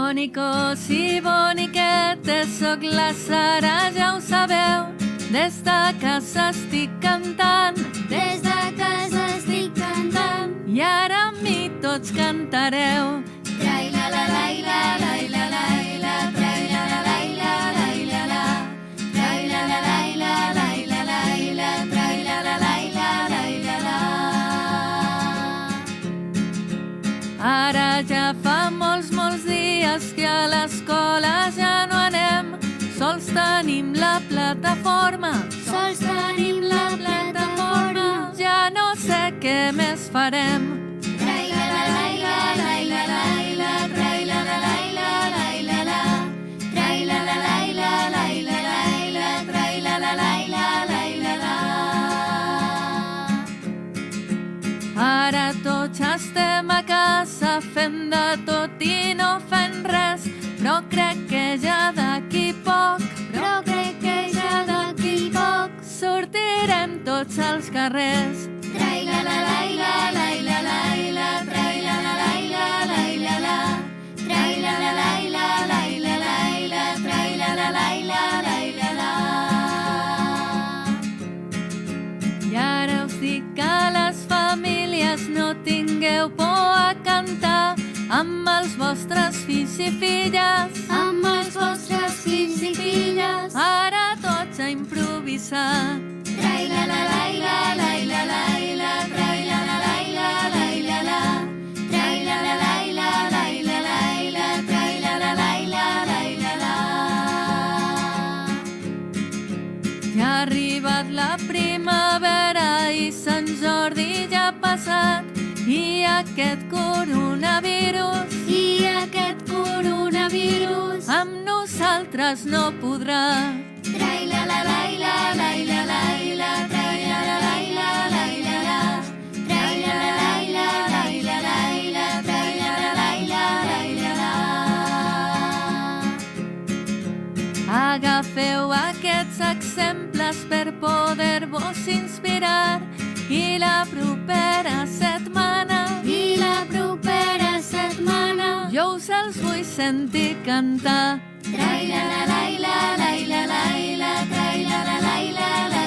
Bonicos i boniquetes, soc la Sara, ja ho sabeu. Des de casa estic cantant, Des de casa estic cantant. i ara amb mi tots cantareu. Trai-la-la-la-la, la-la-la-la, trai-la-la-la-la, la-la-la. Trai-la-la-la-la, la-la-la-la, trai-la-la-la-la, la-la-la. Ara ja fa molts dies que a l'escola ja no anem. Sols tenim la plataforma, Sols tenim la plataforma. ja no sé què més farem. Trai-la-la-la-la, la-la-la-la, trai-la-la-la-la, la-la-la. Trai-la-la-la-la, la-la-la-la, trai-la-la-la-la, la-la-la. Ara tots estem a casa fent de tot i no fent res, però crec que ja d'aquí poc Però crec que ja d'aquí poc sortirem tots als carrers. Trai-la-la-la-la, la-la-la-la, trai-la-la-la-la, la-la-la. Trai-la-la-la-la, la-la-la-la, trai-la-la-la-la, la-la-la. I ara us dic que les famílies no tingueu por a cantar amb els vostres fills i filles. Amb els vostres fills i filles. Ara tots a improvisar. Trai-la-la-la-la, la-la-la-la, trai-la-la-la-la, la-la-la. Trai-la-la-la-la, la-la-la-la, trai-la-la-la-la, la-la-la. Ja ha arribat la primavera i Sant Jordi ja ha passat, i aquest coronavirus I aquest coronavirus amb nosaltres no podrà. Trai-la-la-la-la, la-la-la-la, trai-la-la-la-la, la-la-la. Trai-la-la-la-la, la-la-la-la, trai-la-la-la-la, la-la-la. Agafeu aquests exemples per poder-vos inspirar, i la propera setmana I la propera setmana jo us els vull sentir cantar. Trai-la-la-la-la, la-la-la-la, trai-la-la-la-la,